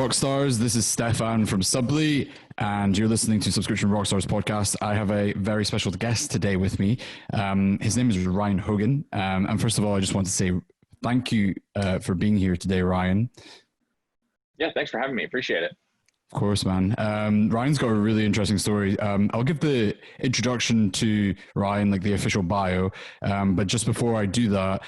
Rockstars. This is Stefan from Subly, and you're listening to Subscription Rockstars podcast. I have a very special guest today with me. His name is Ryan Hogan. And first of all, I just want to say thank you for being here today, Ryan. Yeah, thanks for having me. Appreciate it. Of course, man. Ryan's got a really interesting story. I'll give the introduction to Ryan, like the official bio. But just before I do that,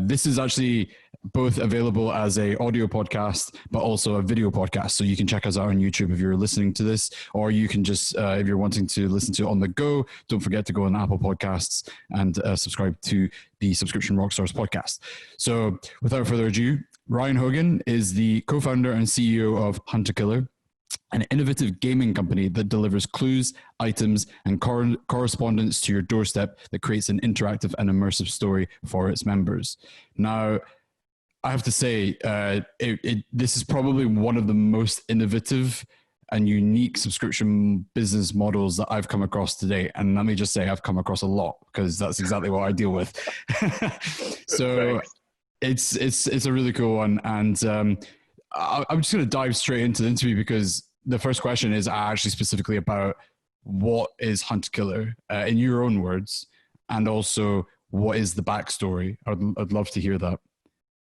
this is actually both available as a audio podcast, but also a video podcast. So you can check us out on YouTube if you're listening to this, or you can just, if you're wanting to listen to it on the go, don't forget to go on Apple Podcasts and subscribe to the Subscription Rockstars podcast. So without further ado, Ryan Hogan is the co-founder and CEO of Hunter Killer, an innovative gaming company that delivers clues, items, and correspondence to your doorstep that creates an interactive and immersive story for its members. Now, I have to say, this is probably one of the most innovative and unique subscription business models that I've come across today. And let me just say, I've come across a lot because that's exactly what I deal with. So it's a really cool one. And I'm just going to dive straight into the interview because the first question is actually specifically about what is Hunter Killer in your own words, and also what is the backstory? I'd love to hear that.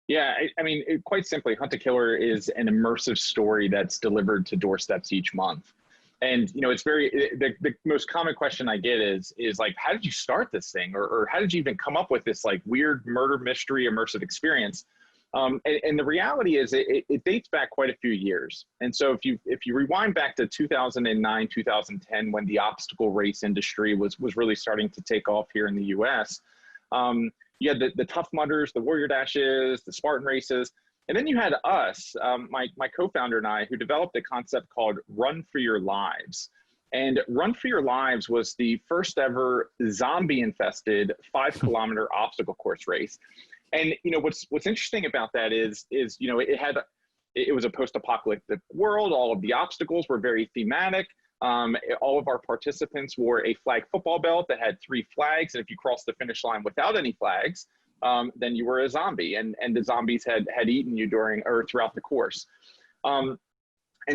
Yeah, I mean, quite simply, Hunter Killer is an immersive story that's delivered to doorsteps each month. And, you know, it's very, the most common question I get is like, how did you start this thing? Or how did you even come up with this like weird murder mystery immersive experience? And the reality is it dates back quite a few years. And so if you rewind back to 2009, 2010, when the obstacle race industry was really starting to take off here in the US, you had the Tough Mudders, the Warrior Dashes, the Spartan races. And then you had us, my co-founder and I, who developed a concept called Run for Your Lives. And Run for Your Lives was the first ever zombie infested 5-kilometer obstacle course race. And you know what's interesting about that is you know it was a post-apocalyptic world. All of the obstacles were very thematic. All of our participants wore a flag football belt that had 3 flags, and if you crossed the finish line without any flags, then you were a zombie, and the zombies had eaten you during or throughout the course. And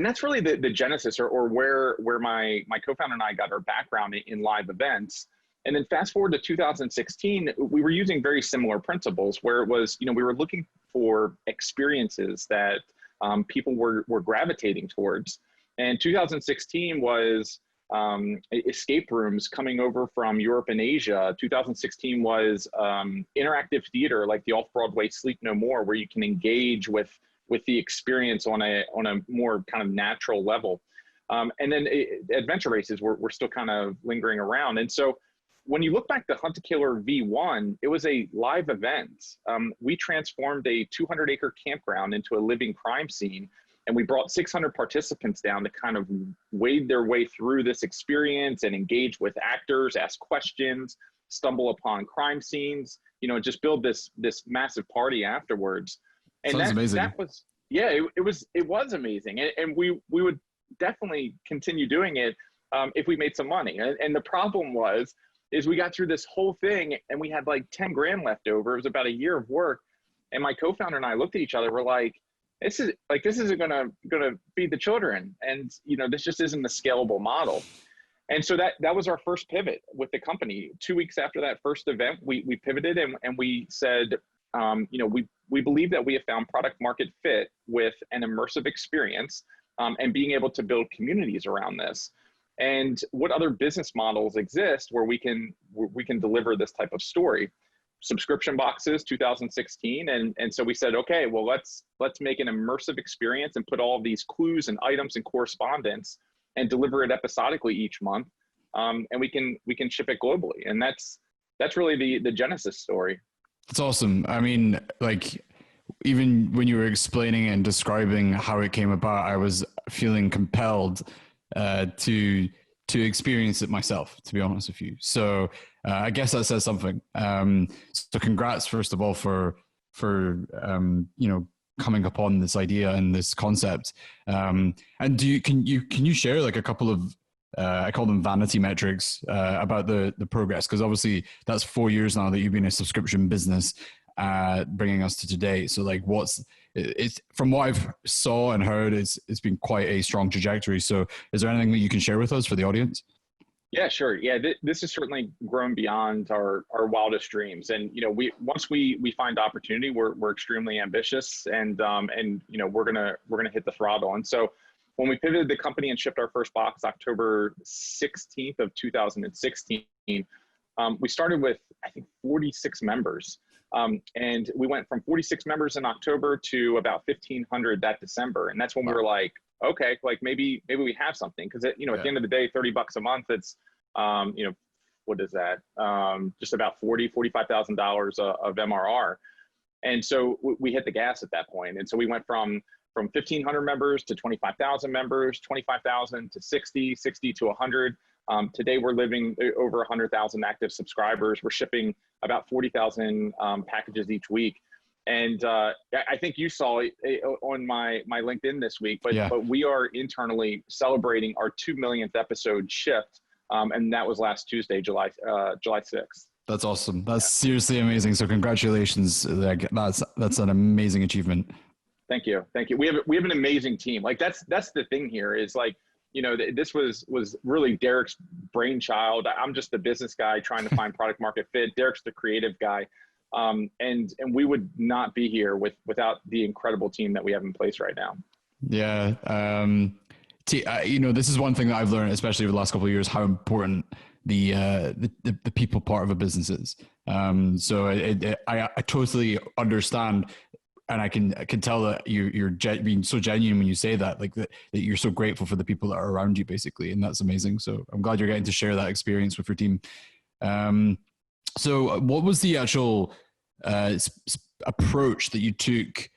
that's really the genesis or where my co-founder and I got our background in live events. And then fast forward to 2016, we were using very similar principles where it was, you know, we were looking for experiences that people were gravitating towards. And 2016 was escape rooms coming over from Europe and Asia. 2016 was interactive theater like the Off-Broadway Sleep No More, where you can engage with the experience on a more kind of natural level. And then adventure races were still kind of lingering around. And so when you look back to Hunter Killer V1, it was a live event. We transformed a 200-acre campground into a living crime scene, and we brought 600 participants down to kind of wade their way through this experience and engage with actors, ask questions, stumble upon crime scenes, you know, just build this massive party afterwards. And Sounds amazing. That was, yeah, it was amazing. And we would definitely continue doing it if we made some money. And the problem is we got through this whole thing and we had like 10 grand left over. It was about a year of work. And my co-founder and I looked at each other. We're like, this isn't gonna feed the children. And you know, this just isn't a scalable model. And so that was our first pivot with the company. 2 weeks after that first event, we pivoted and we said, you know, we believe that we have found product market fit with an immersive experience and being able to build communities around this. And what other business models exist where we can deliver this type of story? Subscription boxes, 2016, and so we said, okay, well let's make an immersive experience and put all of these clues and items and correspondence and deliver it episodically each month, and we can ship it globally, and that's really the genesis story. It's awesome. I mean, like even when you were explaining and describing how it came about, I was feeling compelled to experience it myself, to be honest with you. So I guess that says something. So congrats, first of all, for you know, coming upon this idea and this concept. And can you share like a couple of I call them vanity metrics about the progress? Because obviously that's 4 years now that you've been a subscription business, bringing us to today. So like, it's from what I've saw and heard, it's been quite a strong trajectory. So is there anything that you can share with us for the audience? Yeah, sure. Yeah, this has certainly grown beyond our wildest dreams. And once we find opportunity, we're extremely ambitious, and we're gonna hit the throttle. And so when we pivoted the company and shipped our first box October 16th of 2016, we started with, I think, 46 members. And we went from 46 members in October to about 1,500 that December. And that's when we were like, okay, like maybe we have something. Because at the end of the day, $30 a month, it's what is that? Just about $45,000 of MRR. And so we hit the gas at that point. And so we went from 1,500 members to 25,000 members, 25,000 to 60 to 100. Today we're living over 100,000 active subscribers. We're shipping about 40,000 packages each week. And I think you saw it on my LinkedIn this week, but we are internally celebrating our 2 millionth episode shipped. And that was last Tuesday, July 6th. That's awesome. That's seriously amazing. So congratulations. Like that's an amazing achievement. Thank you. We have an amazing team. Like that's the thing here is like, this was really Derek's brainchild. I'm just the business guy trying to find product market fit. Derek's the creative guy. And we would not be here without the incredible team that we have in place right now. Yeah. This is one thing that I've learned, especially over the last couple of years, how important the people part of a business is. So I totally understand. And I can tell that you're being so genuine when you say that, like that you're so grateful for the people that are around you, basically, and that's amazing. So I'm glad you're getting to share that experience with your team. So what was the actual approach that you took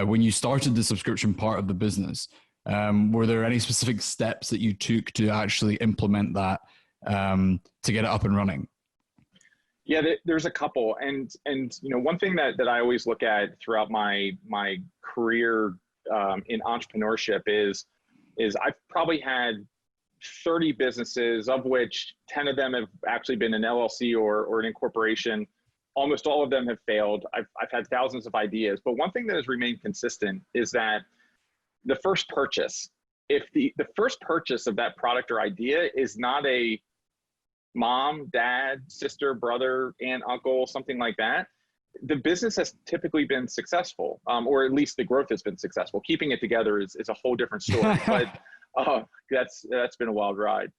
when you started the subscription part of the business? Were there any specific steps that you took to actually implement that to get it up and running? Yeah, there's a couple, and one thing that I always look at throughout my career in entrepreneurship is I've probably had 30 businesses, of which 10 of them have actually been an LLC or an incorporation. Almost all of them have failed. I've had thousands of ideas, but one thing that has remained consistent is that the first purchase, if the first purchase of that product or idea is not a mom, dad, sister, brother, aunt, uncle, something like that, the business has typically been successful, or at least the growth has been successful. Keeping it together is a whole different story, but that's been a wild ride.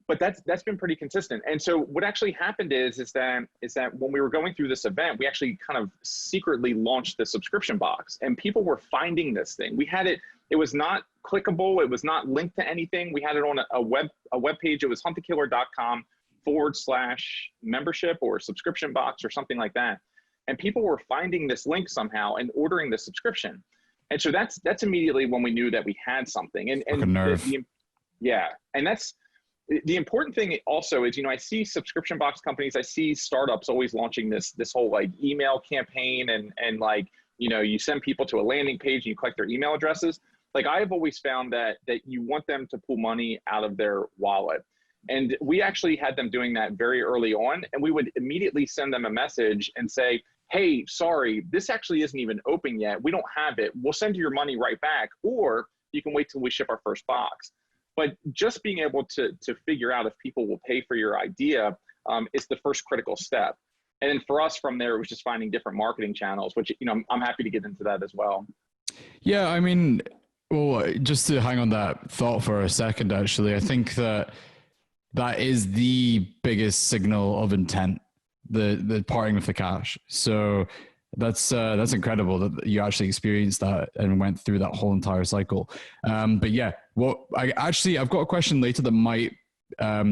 But that's been pretty consistent. And so what actually happened is that when we were going through this event, we actually kind of secretly launched the subscription box, and people were finding this thing. We had it. It was not clickable. It was not linked to anything. We had it on a web page. It was huntthekiller.com/membership or subscription box or something like that. And people were finding this link somehow and ordering the subscription. And so that's immediately when we knew that we had something. And that's the important thing also is, I see subscription box companies, I see startups always launching this whole like email campaign and like, you send people to a landing page and you collect their email addresses. Like I've always found that you want them to pull money out of their wallet. And we actually had them doing that very early on, and we would immediately send them a message and say, hey, sorry, this actually isn't even open yet. We don't have it. We'll send you your money right back, or you can wait till we ship our first box. But just being able to figure out if people will pay for your idea is the first critical step. And then for us from there, it was just finding different marketing channels, which, I'm happy to get into that as well. Yeah, I mean, well, just to hang on that thought for a second, actually, I think that is the biggest signal of intent, the parting with the cash. So that's incredible that you actually experienced that and went through that whole entire cycle. But yeah, I've got a question later that might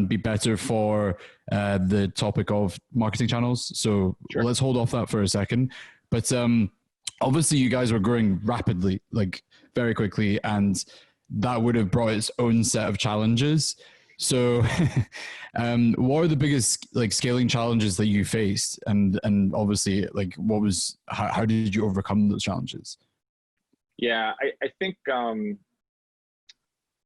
be better for the topic of marketing channels. So Let's hold off that for a second. But obviously you guys were growing rapidly, like very quickly, and that would have brought its own set of challenges. So what are the biggest like scaling challenges that you faced? And obviously like how did you overcome those challenges? Yeah, I think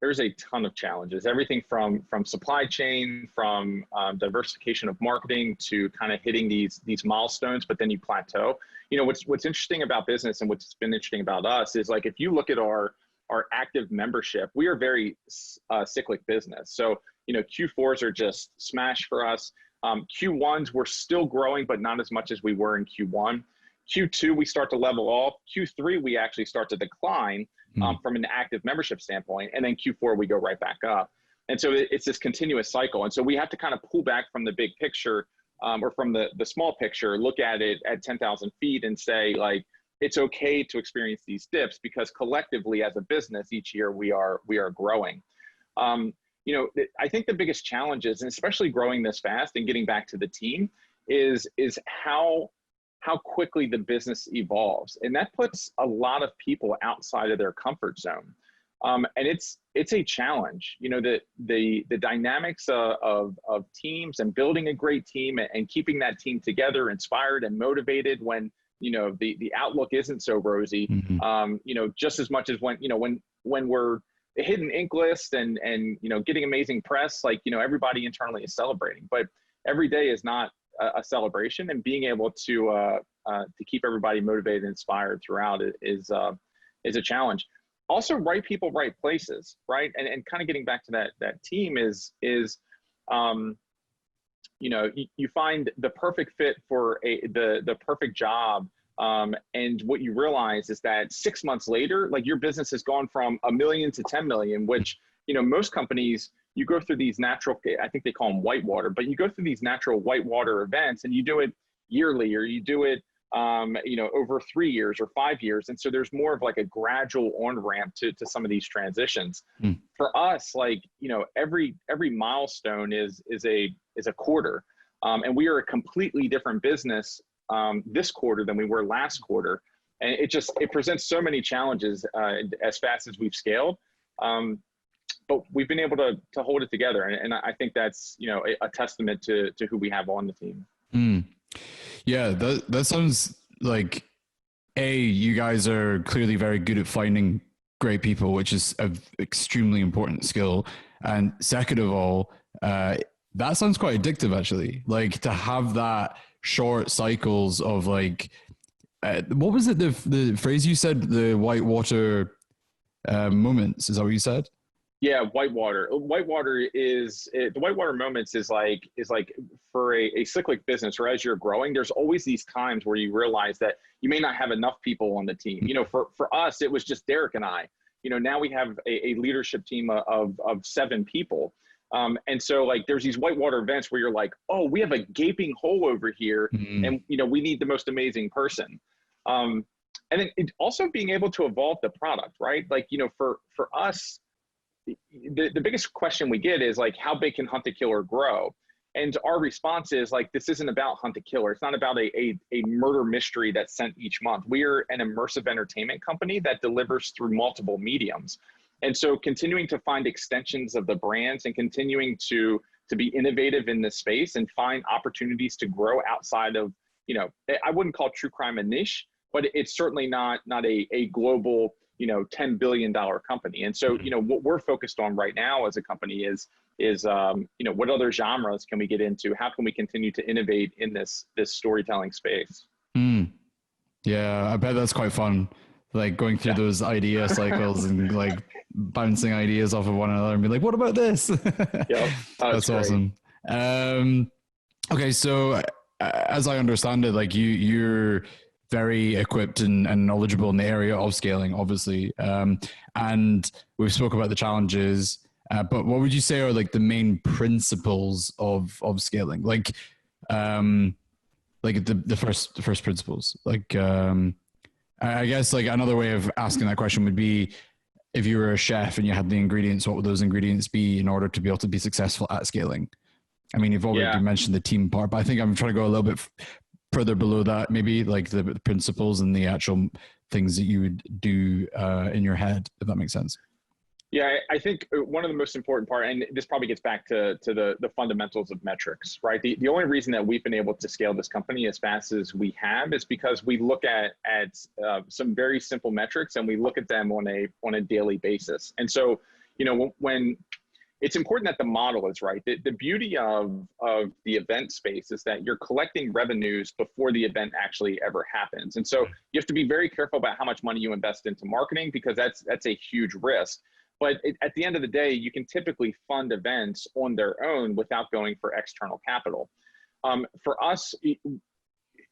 there's a ton of challenges, everything from supply chain, from diversification of marketing to kind of hitting these milestones, but then you plateau. You know, what's interesting about business and what's been interesting about us is like, if you look at our active membership, we are very cyclic business. So, you know, Q4s are just smash for us. Q1s, we're still growing, but not as much as we were in Q1. Q2, we start to level off. Q3, we actually start to decline from an active membership standpoint. And then Q4, we go right back up. And so it's this continuous cycle. And so we have to kind of pull back from the big picture or from the small picture, look at it at 10,000 feet and say, like, it's okay to experience these dips because collectively as a business each year we are growing. You know, I think the biggest challenge is, and especially growing this fast and getting back to the team, is how quickly the business evolves. And that puts a lot of people outside of their comfort zone. And it's a challenge, you know, the dynamics of teams and building a great team and keeping that team together, inspired and motivated when, you know, the outlook isn't so rosy, you know, just as much as when we're hitting ink list and, you know, getting amazing press, like, you know, everybody internally is celebrating, but every day is not a celebration, and being able to keep everybody motivated and inspired throughout it is a challenge. Also, right people, right places, right? And kind of getting back to that team is you know, you find the perfect fit for the perfect job. And what you realize is that 6 months later, like, your business has gone from 1 million to 10 million, which, you know, most companies, you go through these natural, I think they call them whitewater, but you go through these natural whitewater events and you do it yearly, or you do it, you know, over 3 years or 5 years. And so there's more of like a gradual on ramp to some of these transitions. For us, like, you know, every milestone is a quarter. And we are a completely different business this quarter than we were last quarter. And it presents so many challenges as fast as we've scaled. But we've been able to hold it together. And I think that's, you know, a testament to who we have on the team. Yeah, that sounds like, you guys are clearly very good at finding great people, which is an extremely important skill. And second of all, that sounds quite addictive, actually. Like, to have that short cycles of like, what was it, the phrase you said, the whitewater moments, is that what you said? Yeah, whitewater. The whitewater moments is like for a cyclic business, or as you're growing, there's always these times where you realize that you may not have enough people on the team. You know, for us, it was just Derek and I. You know, now we have a leadership team of 7 people. And so, like, there's these whitewater events where you're like, oh, we have a gaping hole over here, and, you know, we need the most amazing person. And then also being able to evolve the product, right? Like, you know, for us, the biggest question we get is like, how big can Hunt a Killer grow? And our response is like, this isn't about Hunt a Killer. It's not about a murder mystery that's sent each month. We're an immersive entertainment company that delivers through multiple mediums. And so continuing to find extensions of the brands and continuing to be innovative in this space and find opportunities to grow outside of, you know, I wouldn't call true crime a niche, but it's certainly not a global, you know, $10 billion company. And so, you know, what we're focused on right now as a company is you know, what other genres can we get into? How can we continue to innovate in this storytelling space? Yeah, I bet that's quite fun. Like, going through those idea cycles and like bouncing ideas off of one another and be like, what about this? Yep. That's awesome. Okay. So as I understand it, like, you're very equipped and knowledgeable in the area of scaling, obviously. And we've spoke about the challenges, but what would you say are like the main principles of scaling? Like the first principles, like, I guess like another way of asking that question would be, if you were a chef and you had the ingredients, what would those ingredients be in order to be able to be successful at scaling? I mean, you've already mentioned the team part, but I think I'm trying to go a little bit further below that, maybe like the principles and the actual things that you would do in your head, if that makes sense. Yeah, I think one of the most important part, and this probably gets back to the fundamentals of metrics, right? The only reason that we've been able to scale this company as fast as we have is because we look at some very simple metrics, and we look at them on a daily basis. And so, when it's important that the model is right. The beauty of the event space is that you're collecting revenues before the event actually ever happens. And so you have to be very careful about how much money you invest into marketing, because that's a huge risk. But at the end of the day, you can typically fund events on their own without going for external capital. For us,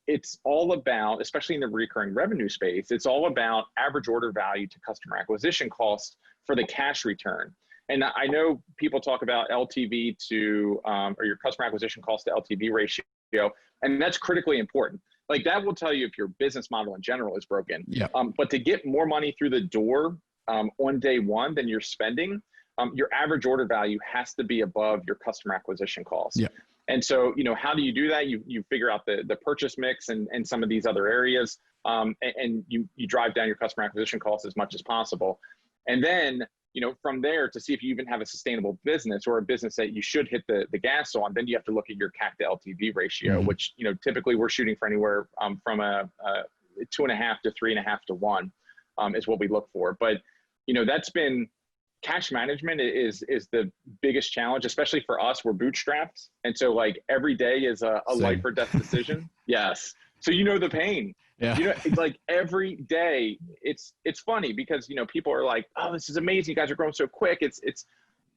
it's all about, especially in the recurring revenue space, it's all about average order value to customer acquisition cost for the cash return. And I know people talk about LTV to, or your customer acquisition cost to LTV ratio, and that's critically important. Like, that will tell you if your business model in general is broken. Yeah. But to get more money through the door on day one than you're spending, your average order value has to be above your customer acquisition cost. Yeah. And so, how do you do that? You figure out the purchase mix and some of these other areas, and you drive down your customer acquisition costs as much as possible. And then, from there, to see if you even have a sustainable business or a business that you should hit the gas on, then you have to look at your CAC to LTV ratio, which, typically we're shooting for anywhere from a 2.5 to 3.5 to 1 is what we look for. But, that's been, cash management is the biggest challenge, especially for us. We're bootstrapped. And so, like, every day is a life or death decision. Yes. So, the pain. Yeah. It's like every day, it's funny because, people are like, oh, this is amazing. You guys are growing so quick. It's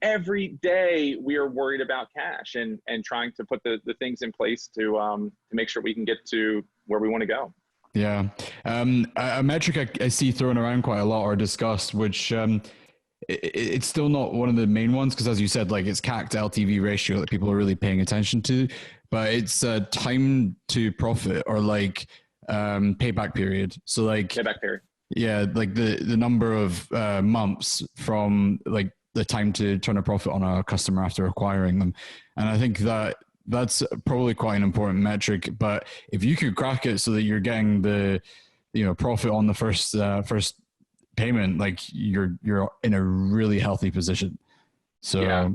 every day we are worried about cash and trying to put the things in place to make sure we can get to where we want to go. Yeah. A metric I see thrown around quite a lot or discussed, which, it's still not one of the main ones, because as you said, like, it's CAC to LTV ratio that people are really paying attention to, but it's time to profit, or like payback period. So like Payback period. Yeah, like the number of months from like the time to turn a profit on a customer after acquiring them. And I think that's probably quite an important metric. But if you could crack it so that you're getting the profit on the first payment, like you're in a really healthy position. So yeah,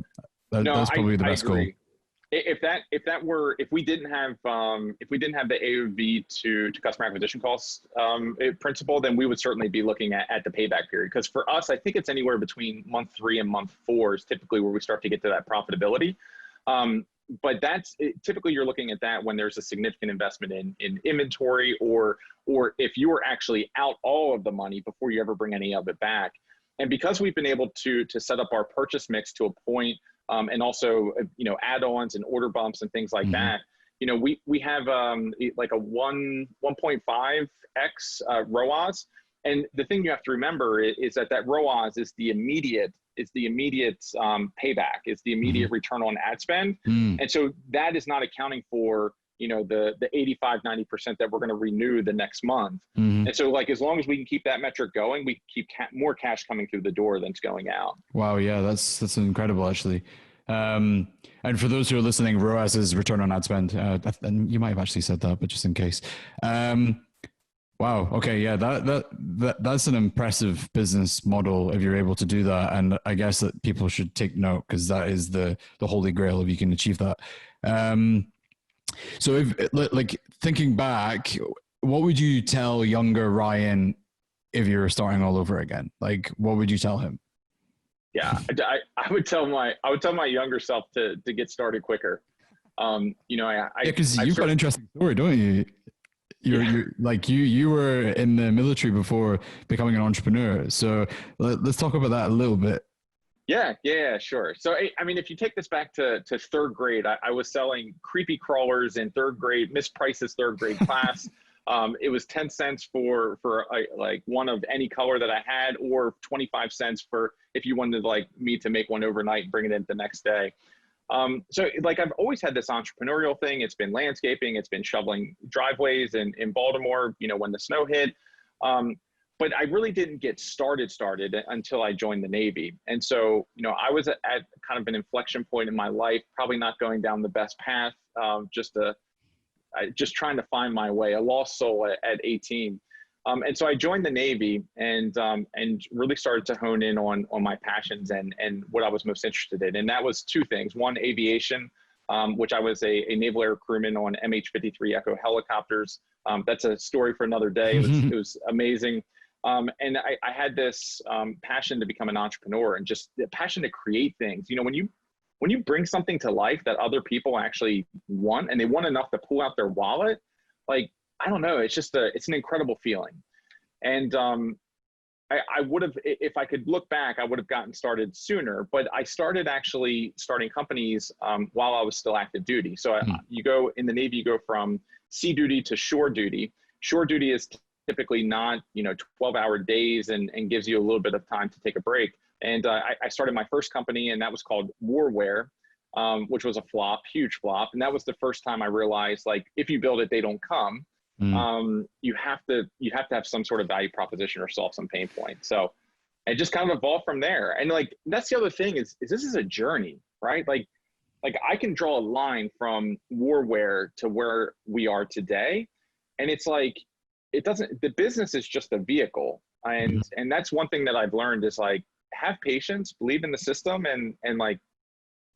that's probably the best goal. If we didn't have the AOV to customer acquisition costs principle, then we would certainly be looking at the payback period. Because for us, I think it's anywhere between month 3 and month 4 is typically where we start to get to that profitability. But typically you're looking at that when there's a significant investment in inventory, or if you are actually out all of the money before you ever bring any of it back. And because we've been able to set up our purchase mix to a point, and also add-ons and order bumps and things like that, we have like a 1.5x ROAS. And the thing you have to remember is that ROAS is the immediate payback, is the immediate return on ad spend. And so that is not accounting for the 85-90% that we're going to renew the next month. And so, like, as long as we can keep that metric going, we keep more cash coming through the door than's going out. Wow, yeah, that's incredible, actually. And for those who are listening, ROAS is return on ad spend. And you might have actually said that, but just in case. Wow. Okay. Yeah. That's an impressive business model if you're able to do that. And I guess that people should take note, because that is the holy grail if you can achieve that. So if, like, thinking back, what would you tell younger Ryan if you were starting all over again? Like, what would you tell him? Yeah, I would tell my younger self to get started quicker. Because you've got an interesting story, don't you? You're like you were in the military before becoming an entrepreneur. So let's talk about that a little bit. Yeah, sure. So, I mean, if you take this back to 3rd grade, I was selling creepy crawlers in 3rd grade, Miss Price's 3rd grade class. It was 10 cents for like one of any color that I had, or 25 cents for if you wanted like me to make one overnight and bring it in the next day. So, like, I've always had this entrepreneurial thing. It's been landscaping. It's been shoveling driveways in Baltimore, when the snow hit. But I really didn't get started until I joined the Navy. And so, I was at kind of an inflection point in my life, probably not going down the best path, just trying to find my way, a lost soul at 18. And so I joined the Navy and really started to hone in on my passions and what I was most interested in. And that was 2 things. One, aviation, which I was a naval air crewman on MH-53 Echo helicopters. That's a story for another day. It was amazing. And I had this passion to become an entrepreneur and just the passion to create things. You know, when you bring something to life that other people actually want and they want enough to pull out their wallet, like, I don't know, it's just it's an incredible feeling. And I would have, if I could look back, I would have gotten started sooner, but I started actually starting companies while I was still active duty. So you go in the Navy, you go from sea duty to shore duty. Shore duty is typically not, 12-hour days and gives you a little bit of time to take a break. And I started my first company, and that was called Warware, which was a flop, huge flop. And that was the first time I realized, like, if you build it, they don't come. You have to have some sort of value proposition or solve some pain point. So it just kind of evolved from there. And like, that's the other thing is this is a journey, right? Like I can draw a line from Warware to where we are today. And it's like, the business is just a vehicle. And that's one thing that I've learned is like, have patience, believe in the system, and like,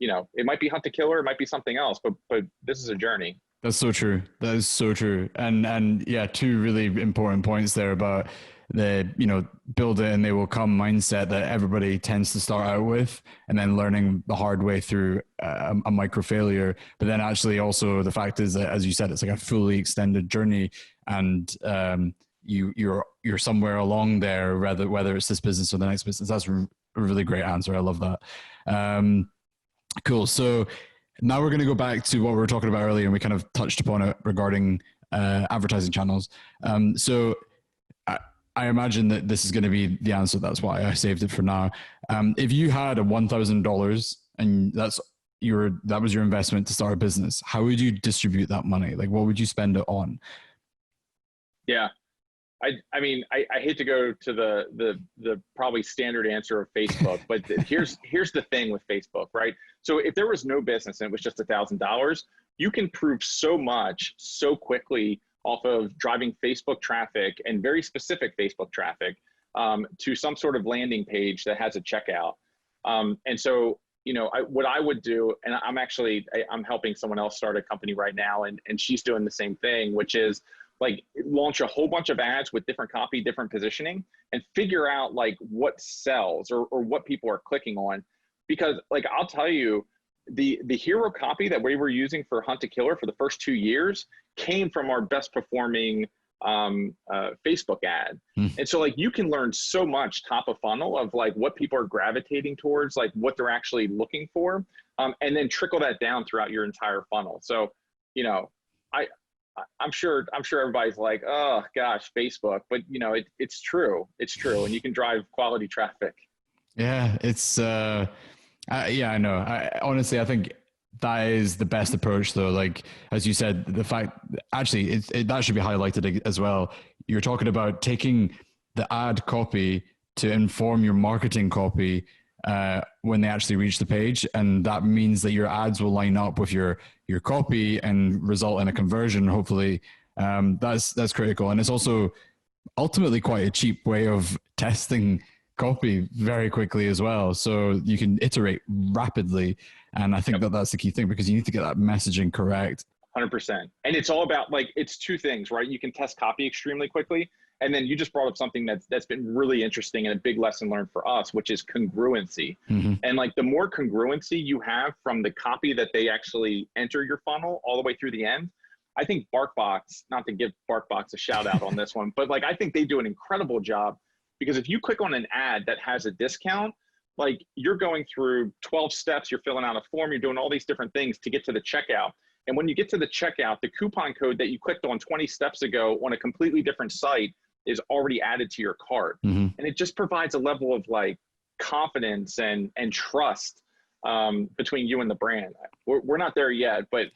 it might be hunt to killer, it might be something else, but this is a journey. That's so true. That is so true. And yeah, two really important points there about the, build it and they will come mindset that everybody tends to start out with, and then learning the hard way through a micro failure. But then actually also the fact is that, as you said, it's like a fully extended journey, and you're somewhere along there, whether it's this business or the next business. That's a really great answer. I love that. Cool. So now we're going to go back to what we were talking about earlier, and we kind of touched upon it regarding advertising channels. So I imagine that this is going to be the answer. That's why I saved it for now. If you had $1,000 and that was your investment to start a business, how would you distribute that money? Like, what would you spend it on? Yeah. I mean, I hate to go to the probably standard answer of Facebook, but here's the thing with Facebook, right? So if there was no business and it was just $1,000, you can prove so much so quickly off of driving Facebook traffic, and very specific Facebook traffic, to some sort of landing page that has a checkout. And so, what I would do, and I'm helping someone else start a company right now, and she's doing the same thing, which is like launch a whole bunch of ads with different copy, different positioning, and figure out like what sells or what people are clicking on. Because like, I'll tell you, the hero copy that we were using for Hunt to Killer for the first 2 years came from our best performing Facebook ad. And so like, you can learn so much top of funnel of like what people are gravitating towards, like what they're actually looking for, and then trickle that down throughout your entire funnel. So, I'm sure everybody's like, oh gosh, Facebook, but it's true. It's true. And you can drive quality traffic. Yeah, it's, yeah, I know. Honestly, I think that is the best approach though. Like, as you said, the fact, actually, that should be highlighted as well. You're talking about taking the ad copy to inform your marketing copy when they actually reach the page. And that means that your ads will line up with your copy and result in a conversion, hopefully. That's critical. And it's also ultimately quite a cheap way of testing copy very quickly as well. So you can iterate rapidly. And I think that's the key thing, because you need to get that messaging correct. 100%. And it's all about like, it's two things, right? You can test copy extremely quickly. And then you just brought up something that's been really interesting and a big lesson learned for us, which is congruency. And like, the more congruency you have from the copy that they actually enter your funnel all the way through the end. I think BarkBox, not to give BarkBox a shout out on this one, but like, I think they do an incredible job, because if you click on an ad that has a discount, like, you're going through 12 steps, you're filling out a form, you're doing all these different things to get to the checkout. And when you get to the checkout, the coupon code that you clicked on 20 steps ago on a completely different site is already added to your cart. And it just provides a level of like confidence and trust between you and the brand. We're not there yet, but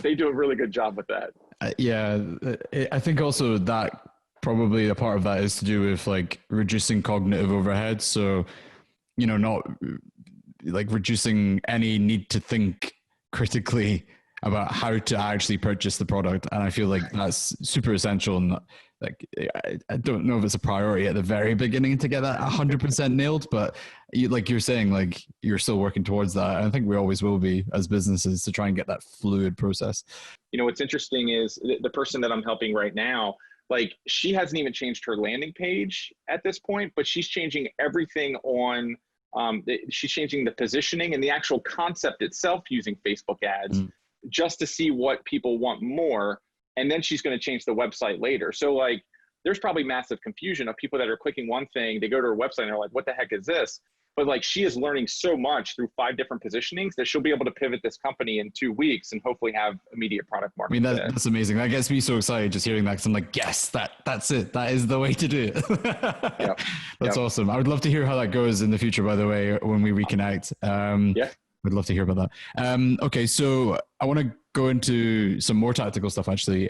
they do a really good job with that. Yeah, I think also that probably a part of that is to do with like reducing cognitive overhead. So, not like reducing any need to think critically about how to actually purchase the product. And I feel like that's super essential. And like, I don't know if it's a priority at the very beginning to get that 100% nailed, but like you're saying, like, you're still working towards that. And I think we always will be as businesses, to try and get that fluid process. What's interesting is the person that I'm helping right now, like she hasn't even changed her landing page at this point, but she's changing everything on, she's changing the positioning and the actual concept itself using Facebook ads just to see what people want more. And then she's going to change the website later. So like, there's probably massive confusion of people that are clicking one thing, they go to her website and they're like, what the heck is this? But like, she is learning so much through 5 different positionings that she'll be able to pivot this company in 2 weeks and hopefully have immediate product market fit. That's amazing. That gets me so excited just hearing that, because I'm like, yes, that's it. That is the way to do it. That's awesome. I would love to hear how that goes in the future, by the way, when we reconnect. We'd love to hear about that. Okay, so I want to go into some more tactical stuff, actually.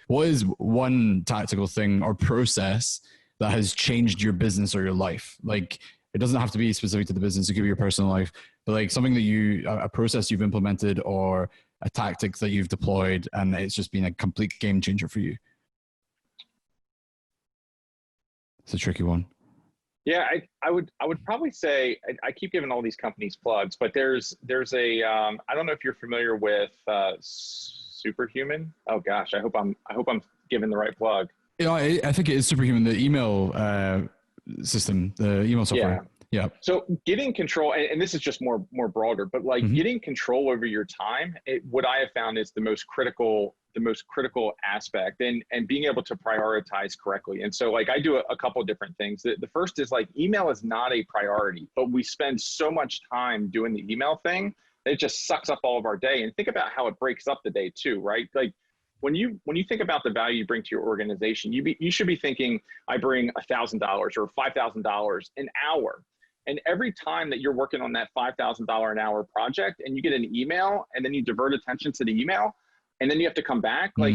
What is one tactical thing or process that has changed your business or your life? Like, it doesn't have to be specific to the business. It could be your personal life, but like something that a process you've implemented or a tactic that you've deployed, and it's just been a complete game changer for you. It's a tricky one. Yeah, I would probably say, I keep giving all these companies plugs, but there's a, I don't know if you're familiar with Superhuman. Oh gosh, I hope I'm giving the right plug. You know, I think it is Superhuman, the email system, the email software. Yeah. So getting control, and this is just more broader, but like getting control over your time, what I have found is the most critical aspect, and being able to prioritize correctly. And so like I do a couple of different things. The first is like email is not a priority, but we spend so much time doing the email thing, it just sucks up all of our day. And think about how it breaks up the day too, right? Like when you think about the value you bring to your organization, you should be thinking, I bring $1,000 or $5,000 an hour. And every time that you're working on that $5,000 an hour project and you get an email and then you divert attention to the email and then you have to come back, like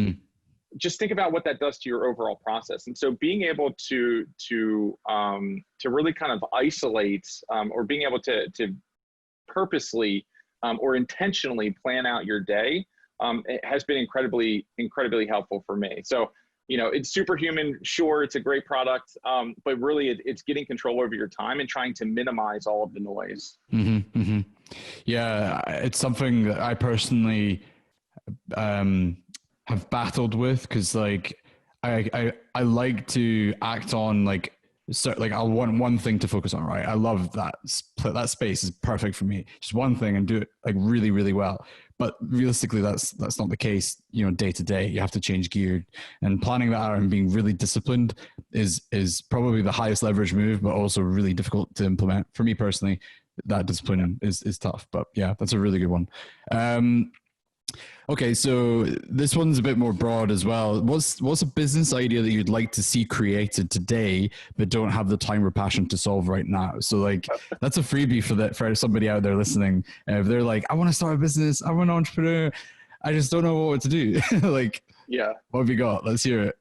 just think about what that does to your overall process. And so being able to really kind of isolate or being able to purposely or intentionally plan out your day, it has been incredibly helpful for me. So, you know, it's Superhuman. Sure, it's a great product, but really it's getting control over your time and trying to minimize all of the noise. Yeah, it's something that I personally have battled with, because like I like to act on like I want one thing to focus on, right? I love that space is perfect for me. Just one thing and do it like really, really well. But realistically, that's not the case, you know, day to day. You have to change gear, and planning that out and being really disciplined is probably the highest leverage move, but also really difficult to implement. For me personally, that discipline is tough, but yeah, that's a really good one. Okay, so this one's a bit more broad as well. What's a business idea that you'd like to see created today, but don't have the time or passion to solve right now? So like, that's a freebie for somebody out there listening. If they're like, I want to start a business, I'm an entrepreneur, I just don't know what to do. Like, what have you got? Let's hear it.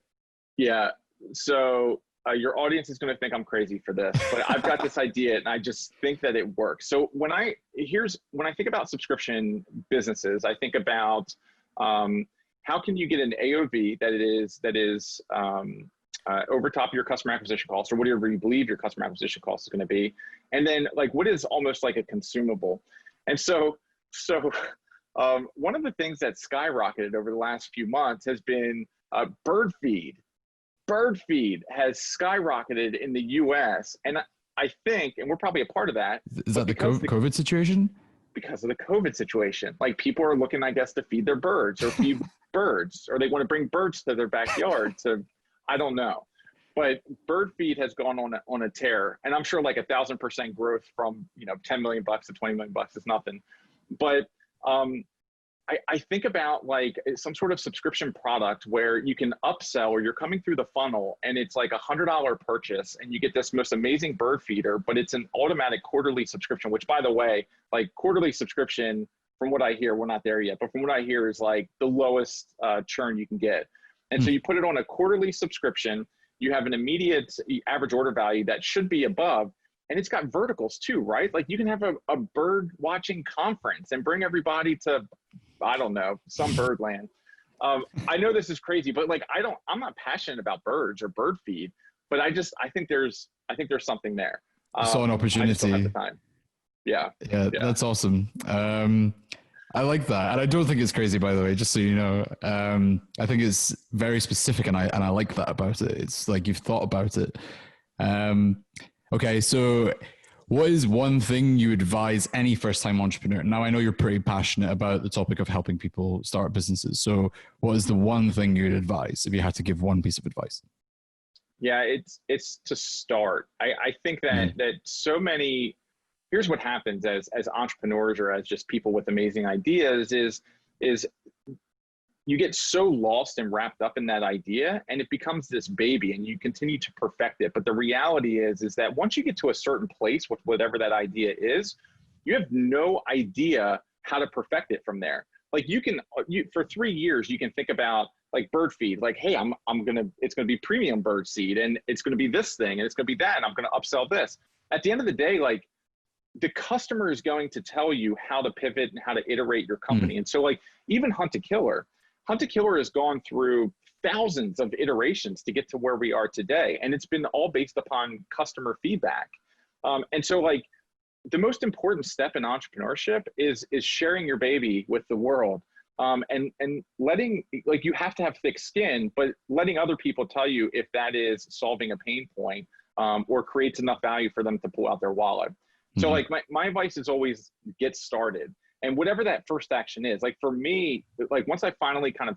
Yeah. So your audience is going to think I'm crazy for this, but I've got this idea and I just think that it works. So when I think about subscription businesses, I think about how can you get an AOV that is over top of your customer acquisition cost, or whatever you believe your customer acquisition cost is going to be. And then like, what is almost like a consumable? And so one of the things that skyrocketed over the last few months has been bird feed. Bird feed has skyrocketed in the US. And I think, and we're probably a part of that. Is that the COVID situation? Because of the COVID situation. Like people are looking, I guess, to feed their birds or feed birds, or they want to bring birds to their backyard. I don't know. But bird feed has gone on a tear. And I'm sure like 1,000% growth from, you know, 10 million bucks to 20 million bucks is nothing. But I think about like some sort of subscription product where you can upsell, or you're coming through the funnel and it's like $100 purchase and you get this most amazing bird feeder, but it's an automatic quarterly subscription, which by the way, like quarterly subscription, from what I hear, we're not there yet, but from what I hear is like the lowest churn you can get. And so you put it on a quarterly subscription, you have an immediate average order value that should be above. And it's got verticals too, right? Like you can have a bird watching conference and bring everybody to, I don't know, some bird land. I know this is crazy, but like, I'm not passionate about birds or bird feed, but I think there's something there. Saw an opportunity. I just don't have the time. Yeah. That's awesome. I like that, and I don't think it's crazy, by the way. Just so you know, I think it's very specific, and I like that about it. It's like you've thought about it. Um, okay, so what is one thing you advise any first-time entrepreneur? Now, I know you're pretty passionate about the topic of helping people start businesses. So, what is the one thing you'd advise if you had to give one piece of advice? Yeah, it's to start. I think that that so many, here's what happens as entrepreneurs or as just people with amazing ideas is you get so lost and wrapped up in that idea, and it becomes this baby, and you continue to perfect it. But the reality is that once you get to a certain place with whatever that idea is, you have no idea how to perfect it from there. Like for 3 years, you can think about like bird feed, like, hey, it's gonna be premium bird seed, and it's gonna be this thing, and it's gonna be that, and I'm gonna upsell this. At the end of the day, like, the customer is going to tell you how to pivot and how to iterate your company. And so, like, even Hunt to Killer has gone through thousands of iterations to get to where we are today. And it's been all based upon customer feedback. And so, like, the most important step in entrepreneurship is sharing your baby with the world. And letting, like, you have to have thick skin, but letting other people tell you if that is solving a pain point, or creates enough value for them to pull out their wallet. So like my advice is always get started, and whatever that first action is. Like for me, like once I finally kind of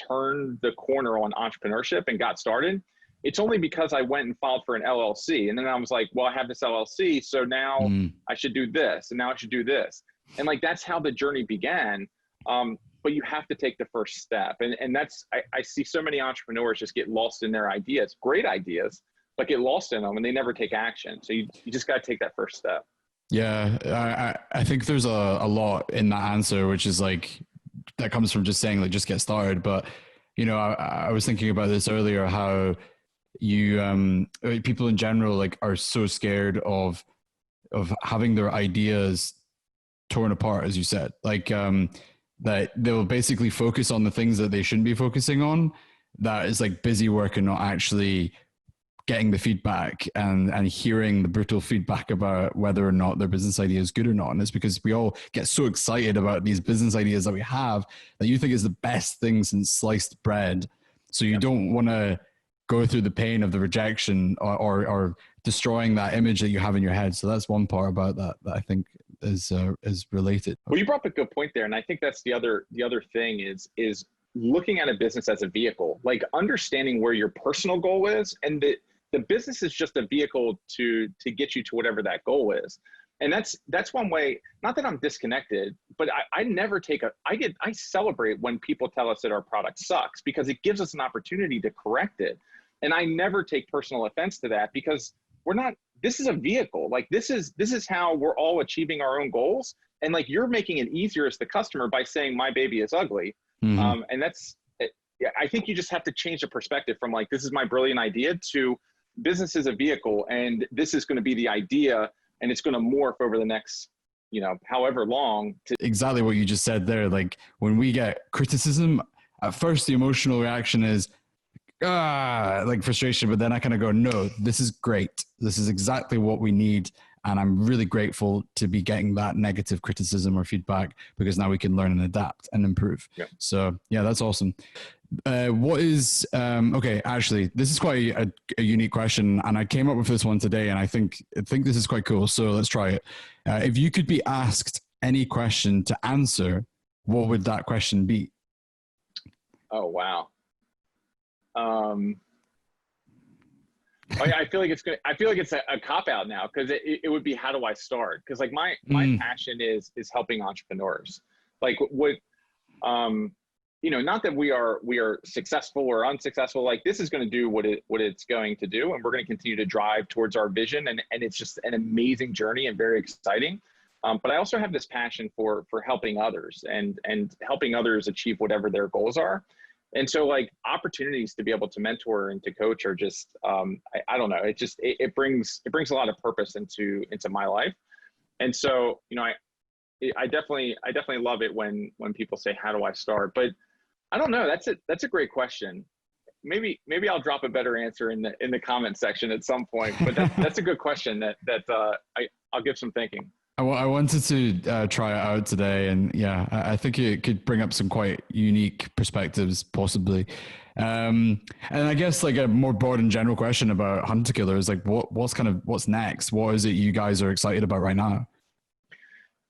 turned the corner on entrepreneurship and got started, it's only because I went and filed for an LLC. And then I was like, well, I have this LLC, so now I should do this, and now I should do this. And like, that's how the journey began. But you have to take the first step. And that's, I see so many entrepreneurs just get lost in their ideas, great ideas, but get lost in them and they never take action. So you just got to take that first step. Yeah, I think there's a lot in that answer, which is like, that comes from just saying like, just get started. But, you know, I was thinking about this earlier, how you, people in general, like, are so scared of having their ideas torn apart, as you said, like, that they'll basically focus on the things that they shouldn't be focusing on. That is like busy work and not actually getting the feedback and hearing the brutal feedback about whether or not their business idea is good or not. And it's because we all get so excited about these business ideas that we have that you think is the best thing since sliced bread. So you don't want to go through the pain of the rejection or destroying that image that you have in your head. So that's one part about that I think is related. Well, you brought up a good point there. And I think that's the other thing is looking at a business as a vehicle, like understanding where your personal goal is, and the business is just a vehicle to get you to whatever that goal is. And that's one way, not that I'm disconnected, but I never take I celebrate when people tell us that our product sucks, because it gives us an opportunity to correct it. And I never take personal offense to that, because this is a vehicle. Like this is how we're all achieving our own goals. And like, you're making it easier as the customer by saying my baby is ugly. And I think you just have to change the perspective from like, this is my brilliant idea, to business is a vehicle, and this is going to be the idea, and it's going to morph over the next, however long. Exactly what you just said there. Like when we get criticism, at first the emotional reaction is, like frustration, but then I kind of go, no, this is great. This is exactly what we need. And I'm really grateful to be getting that negative criticism or feedback, because now we can learn and adapt and improve. Yeah. So yeah, that's awesome. What is, okay, actually, this is quite a unique question, and I came up with this one today, and I think this is quite cool. So let's try it. If you could be asked any question to answer, what would that question be? Oh, wow. I feel like it's a cop out now, because it would be, how do I start? Because like my passion is helping entrepreneurs. Like what, not that we are successful or unsuccessful. Like this is going to do what it's going to do, and we're going to continue to drive towards our vision. And it's just an amazing journey and very exciting. But I also have this passion for helping others and helping others achieve whatever their goals are. And so like opportunities to be able to mentor and to coach are just, I don't know. It brings a lot of purpose into my life. And so, I definitely love it when people say, how do I start? But I don't know. That's a great question. Maybe I'll drop a better answer in the comment section at some point, but that's a good question that I'll give some thinking. I wanted to try it out today, and yeah, I think it could bring up some quite unique perspectives, possibly. And I guess like a more broad and general question about Hunter Killer is like, what's next? What is it you guys are excited about right now?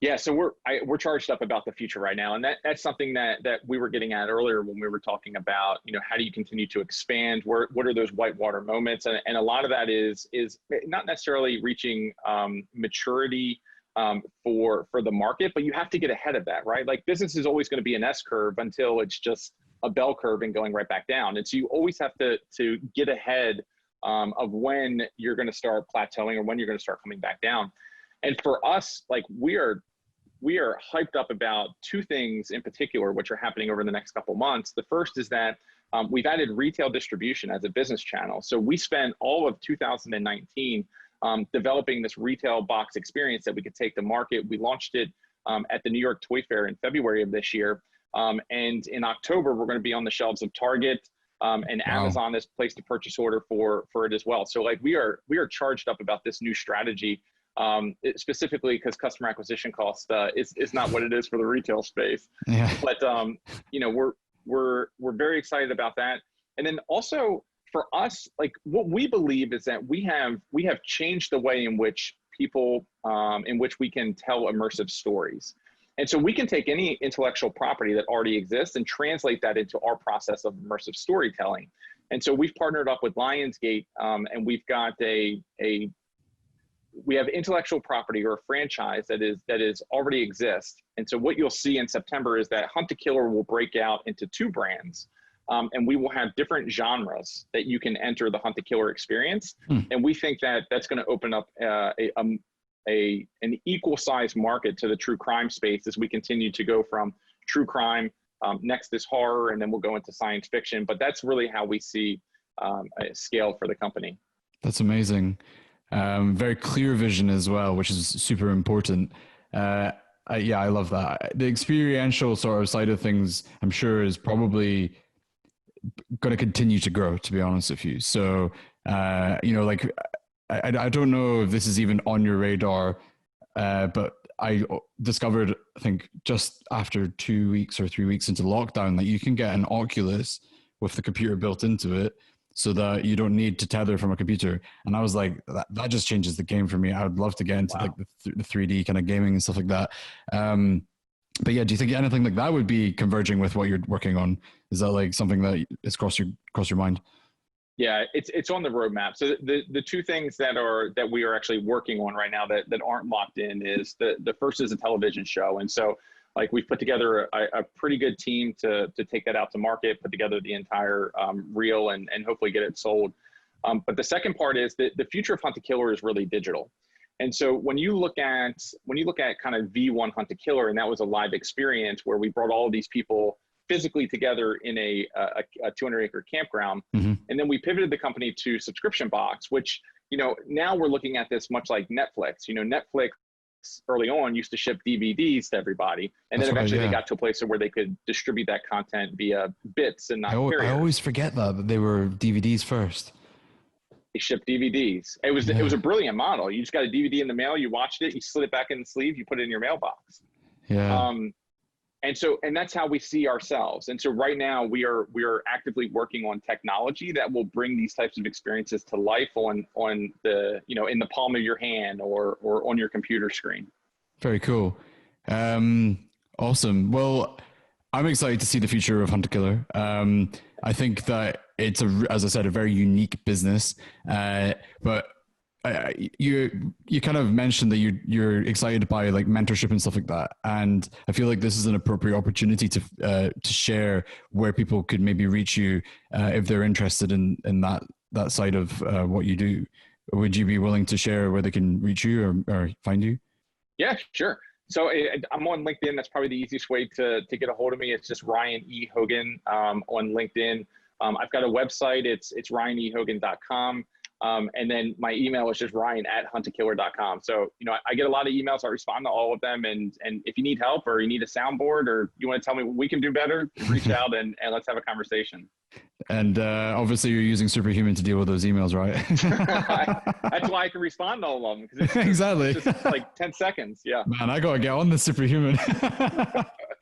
Yeah, so we're charged up about the future right now, and that's something that we were getting at earlier when we were talking about, how do you continue to expand? What are those whitewater moments? And a lot of that is not necessarily reaching maturity for the market, but you have to get ahead of that, right? Like business is always going to be an S curve until it's just a bell curve and going right back down. And so you always have to get ahead of when you're going to start plateauing or when you're going to start coming back down. And for us, like we are hyped up about two things in particular, which are happening over the next couple of months. The first is that we've added retail distribution as a business channel. So we spent all of 2019 developing this retail box experience that we could take to market. We launched it at the New York Toy Fair in February of this year. And in October, we're going to be on the shelves of Target and Wow. Amazon has placed a purchase order for it as well. So like we are charged up about this new strategy. Specifically because customer acquisition cost is not what it is for the retail space. Yeah. But we're very excited about that. And then also for us, like what we believe is that we have changed the way in which people in which we can tell immersive stories. And so we can take any intellectual property that already exists and translate that into our process of immersive storytelling. And so we've partnered up with Lionsgate, and we've got we have intellectual property or a franchise that is already exists. And so what you'll see in September is that Hunt to Killer will break out into two brands, and we will have different genres that you can enter the Hunt to Killer experience. And we think that that's going to open up an equal size market to the true crime space as we continue to go from true crime, next is horror, and then we'll go into science fiction. But that's really how we see a scale for the company. That's amazing. Very clear vision as well, which is super important. Yeah, I love that. The experiential sort of side of things, I'm sure, is probably going to continue to grow, to be honest with you. So, like, I don't know if this is even on your radar, but I discovered, I think, just after 2 weeks or 3 weeks into lockdown, that you can get an Oculus with the computer built into it, so that you don't need to tether from a computer. And I was like, that just changes the game for me. I would love to get into like the 3D kind of gaming and stuff like that. But yeah, do you think anything like that would be converging with what you're working on? Is that like something that is cross your mind? Yeah, it's on the roadmap. So the two things that we are actually working on right now that aren't locked in is the first is a television show. And so like we've put together a pretty good team to take that out to market, put together the entire reel and hopefully get it sold. But the second part is that the future of Hunt to Killer is really digital. And so when you look at kind of V1 Hunt to Killer, and that was a live experience where we brought all of these people physically together in a 200-acre campground. Mm-hmm. And then we pivoted the company to subscription box, which, now we're looking at this much like Netflix. Netflix early on used to ship DVDs to everybody. And then eventually they got to a place where they could distribute that content via bits and not carriers. I always forget that they were DVDs first. They shipped DVDs. It was a brilliant model. You just got a DVD in the mail, you watched it, you slid it back in the sleeve, you put it in your mailbox. Yeah. And that's how we see ourselves. And so right now we are actively working on technology that will bring these types of experiences to life on the, in the palm of your hand or on your computer screen. Very cool. Awesome. Well, I'm excited to see the future of Hunter Killer. I think that it's as I said, a very unique business. But you kind of mentioned that you're excited by like mentorship and stuff like that, and I feel like this is an appropriate opportunity to share where people could maybe reach you if they're interested in that side of what you do. Would you be willing to share where they can reach you or find you? Yeah, sure. So I'm on LinkedIn. That's probably the easiest way to get a hold of me. It's just Ryan E. Hogan on LinkedIn. I've got a website. It's ryanehogan.com. And then my email is just ryan@hunttokiller.com. So, I get a lot of emails. I respond to all of them. And if you need help or you need a soundboard or you want to tell me what we can do better, reach out and let's have a conversation. And obviously you're using Superhuman to deal with those emails, right? That's why I can respond to all of them, because it's Exactly. it's just like 10 seconds. Yeah. Man, I got to get on the Superhuman.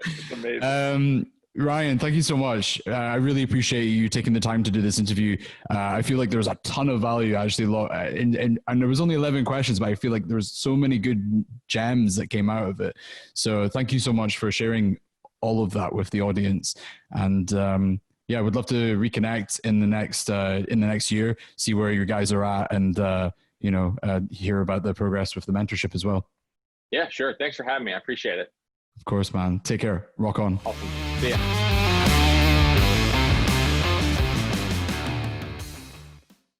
It's amazing. Ryan, thank you so much. I really appreciate you taking the time to do this interview. I feel like there was a ton of value actually, and there was only 11 questions, but I feel like there was so many good gems that came out of it. So thank you so much for sharing all of that with the audience. And yeah, we'd love to reconnect in the next year, see where you guys are at, and hear about the progress with the mentorship as well. Yeah, sure. Thanks for having me. I appreciate it. Of course, man. Take care. Rock on. Awesome. See ya.